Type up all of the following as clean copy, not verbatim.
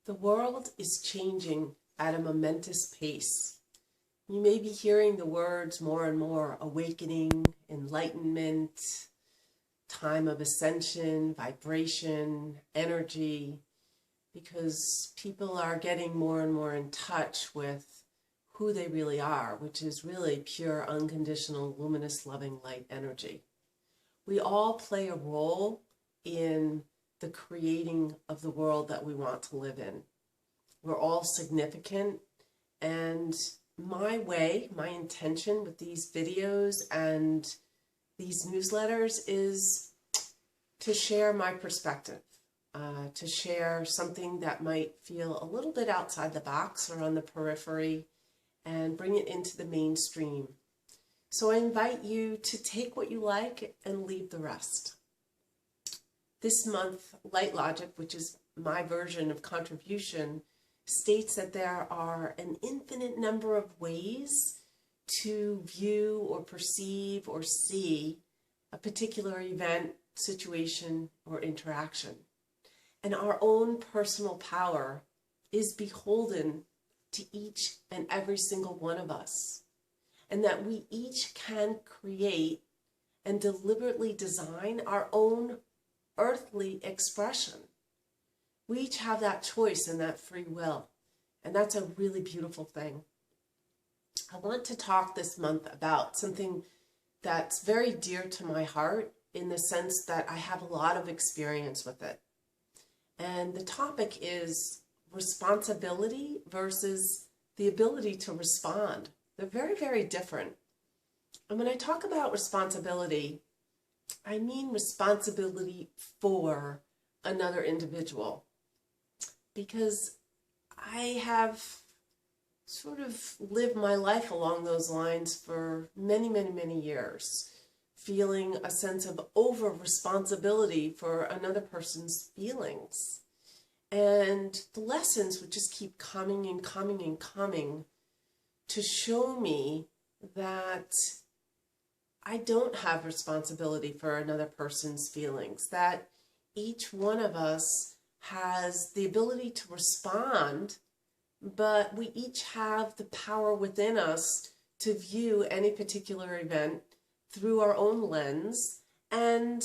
The world is changing at a momentous pace. You may be hearing the words more and more: awakening, enlightenment, time of ascension, vibration, energy, because people are getting more and more in touch with who they really are, which is really pure, unconditional, luminous, loving light energy. We all play a role in the creating of the world that we want to live in. We're all significant, and my intention with these videos and these newsletters is to share my perspective, to share something that might feel a little bit outside the box or on the periphery and bring it into the mainstream. So I invite you to take what you like and leave the rest. This month, Light Logic, which is my version of contribution, states that there are an infinite number of ways to view or perceive or see a particular event, situation, or interaction. And our own personal power is beholden to each and every single one of us. And that we each can create and deliberately design our own earthly expression. We each have that choice and that free will. And that's a really beautiful thing. I want to talk this month about something that's very dear to my heart, in the sense that I have a lot of experience with it. And the topic is responsibility versus the ability to respond. They're very, very different. And when I talk about responsibility, I mean responsibility for another individual. Because I have sort of lived my life along those lines for many, many, many years, feeling a sense of over-responsibility for another person's feelings. And the lessons would just keep coming and coming and coming to show me that I don't have responsibility for another person's feelings, that each one of us has the ability to respond, but we each have the power within us to view any particular event through our own lens and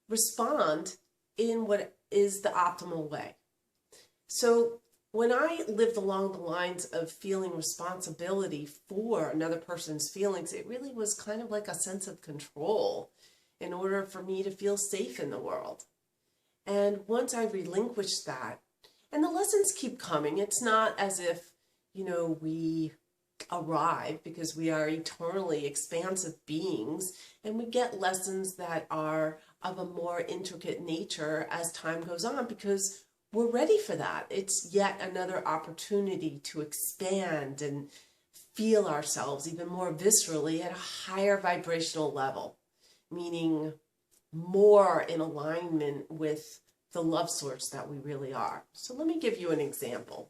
respond in what is the optimal way. So when I lived along the lines of feeling responsibility for another person's feelings, it really was kind of like a sense of control in order for me to feel safe in the world. And once I relinquished that, and the lessons keep coming, it's not as if, we arrive, because we are eternally expansive beings, and we get lessons that are of a more intricate nature as time goes on, because we're ready for that. It's yet another opportunity to expand and feel ourselves even more viscerally at a higher vibrational level, meaning more in alignment with the love source that we really are. So let me give you an example.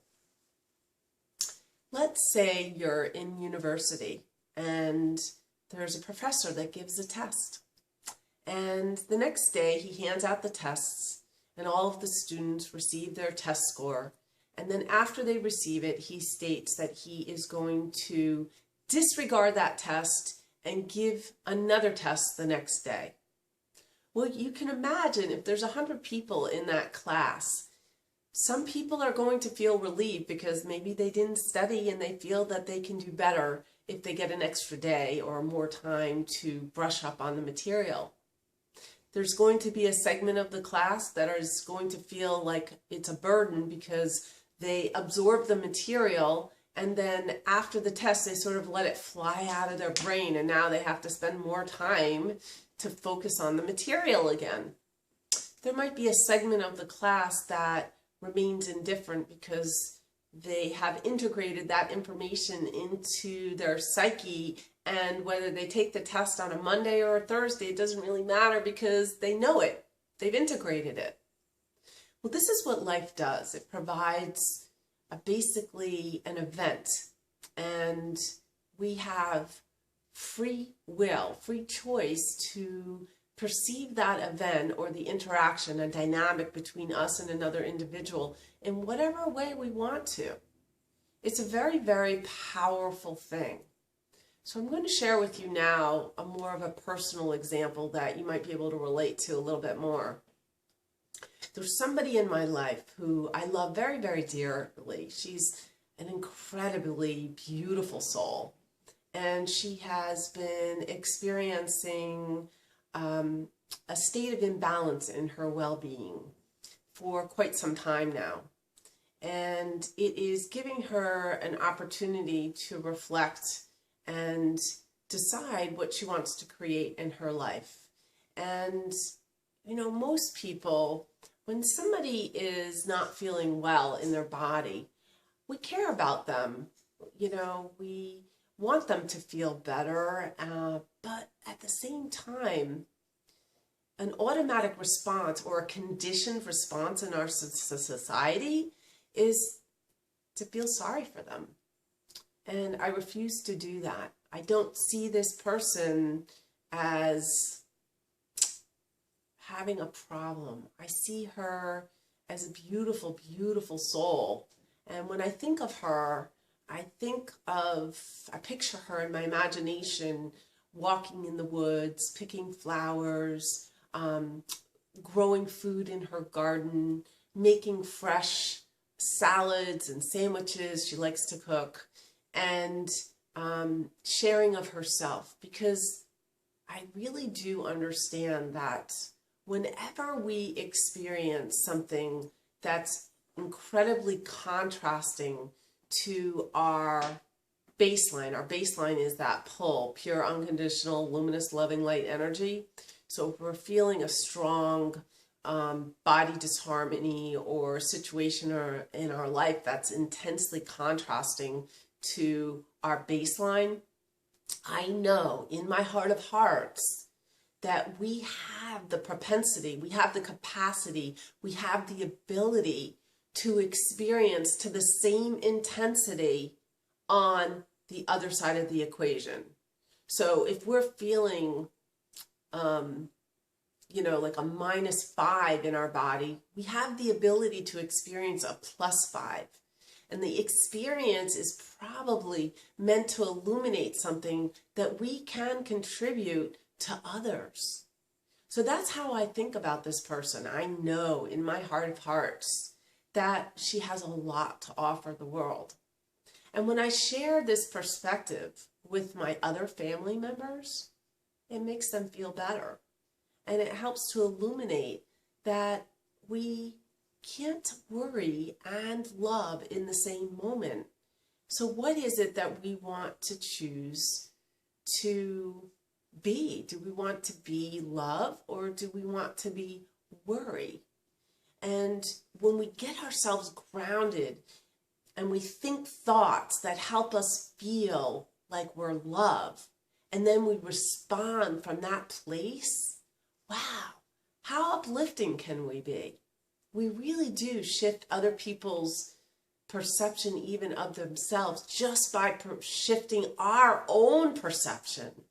Let's say you're in university and there's a professor that gives a test. And the next day he hands out the tests and all of the students receive their test score. And then after they receive it, he states that he is going to disregard that test and give another test the next day. Well, you can imagine if there's 100 people in that class, some people are going to feel relieved because maybe they didn't study and they feel that they can do better if they get an extra day or more time to brush up on the material. There's going to be a segment of the class that is going to feel like it's a burden because they absorb the material and then after the test they sort of let it fly out of their brain, and now they have to spend more time to focus on the material again. There might be a segment of the class that remains indifferent because they have integrated that information into their psyche, and whether they take the test on a Monday or a Thursday, it doesn't really matter because they know it. They've integrated it. Well, this is what life does. It provides basically an event, and we have free will, free choice to perceive that event or the interaction, a dynamic between us and another individual in whatever way we want to. It's a very, very powerful thing. So I'm going to share with you now a more of a personal example that you might be able to relate to a little bit more. There's somebody in my life who I love very, very dearly. She's an incredibly beautiful soul, and she has been experiencing a state of imbalance in her well-being for quite some time now. And it is giving her an opportunity to reflect and decide what she wants to create in her life. And, you know, most people, when somebody is not feeling well in their body, we care about them. You know, we want them to feel better, but at the same time, an automatic response or a conditioned response in our society is to feel sorry for them. And I refuse to do that. I don't see this person as having a problem. I see her as a beautiful, beautiful soul. And when I think of her, I picture her in my imagination walking in the woods, picking flowers, growing food in her garden, making fresh salads and sandwiches she likes to cook, and sharing of herself, because I really do understand that whenever we experience something that's incredibly contrasting to our baseline is that pull, pure, unconditional, luminous, loving light energy. So if we're feeling a strong body disharmony or situation in our life that's intensely contrasting to our baseline, I know in my heart of hearts that we have the propensity, we have the capacity, we have the ability to experience to the same intensity on the other side of the equation. So if we're feeling, like a -5 in our body, we have the ability to experience a +5. And the experience is probably meant to illuminate something that we can contribute to others. So that's how I think about this person. I know in my heart of hearts that she has a lot to offer the world. And when I share this perspective with my other family members, it makes them feel better. And it helps to illuminate that we can't worry and love in the same moment. So what is it that we want to choose to be? Do we want to be love, or do we want to be worry? And when we get ourselves grounded and we think thoughts that help us feel like we're love, and then we respond from that place, wow, how uplifting can we be? We really do shift other people's perception even of themselves just by shifting our own perception.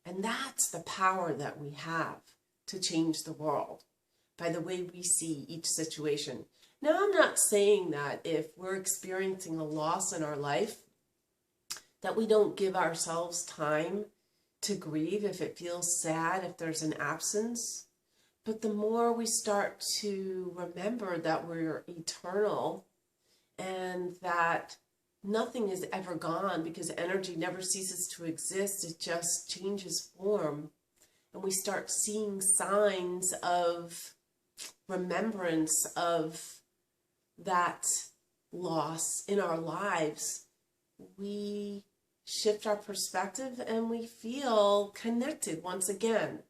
And that's the power that we have to change the world, by the way we see each situation. Now, I'm not saying that if we're experiencing a loss in our life, that we don't give ourselves time to grieve if it feels sad, if there's an absence. But the more we start to remember that we're eternal and that nothing is ever gone, because energy never ceases to exist, it just changes form. And we start seeing signs of remembrance of that loss in our lives, we shift our perspective and we feel connected once again.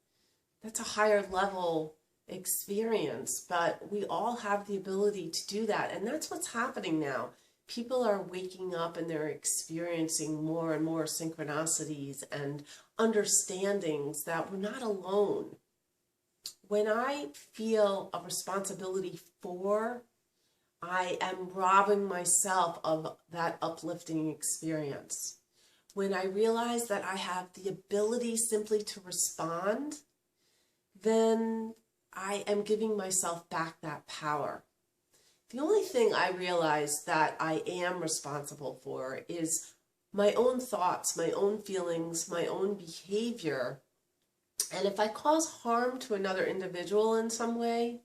That's a higher level experience, but we all have the ability to do that. And that's what's happening now. People are waking up and they're experiencing more and more synchronicities and understandings that we're not alone. When I feel a responsibility for, I am robbing myself of that uplifting experience. When I realize that I have the ability simply to respond, then I am giving myself back that power. The only thing I realize that I am responsible for is my own thoughts, my own feelings, my own behavior. And if I cause harm to another individual in some way,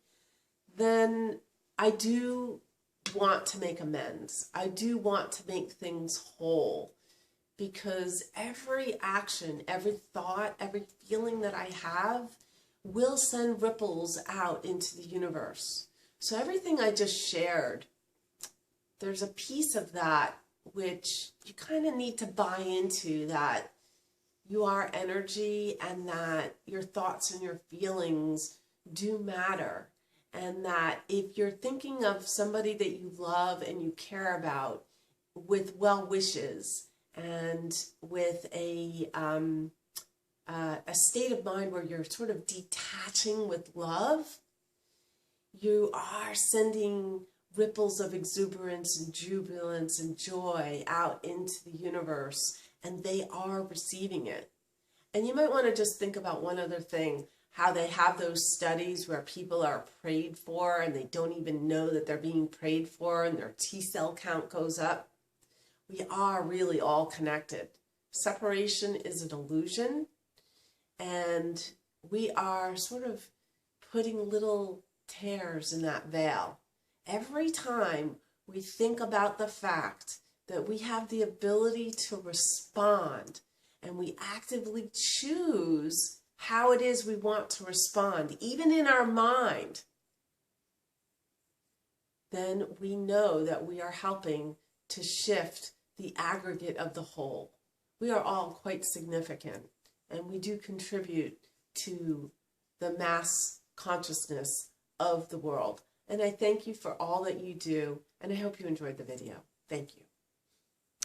then I do want to make amends. I do want to make things whole, because every action, every thought, every feeling that I have will send ripples out into the universe. So everything I just shared, there's a piece of that which you kind of need to buy into, that you are energy and that your thoughts and your feelings do matter. And that if you're thinking of somebody that you love and you care about with well wishes and with a state of mind where you're sort of detaching with love, you are sending ripples of exuberance and jubilance and joy out into the universe, and they are receiving it. And you might want to just think about one other thing, how they have those studies where people are prayed for and they don't even know that they're being prayed for, and their T cell count goes up. We are really all connected. Separation is an illusion, and we are sort of putting little tears in that veil. Every time we think about the fact that we have the ability to respond and we actively choose how it is we want to respond, even in our mind, then we know that we are helping to shift the aggregate of the whole. We are all quite significant, and we do contribute to the mass consciousness of the world. And I thank you for all that you do, and I hope you enjoyed the video. Thank you.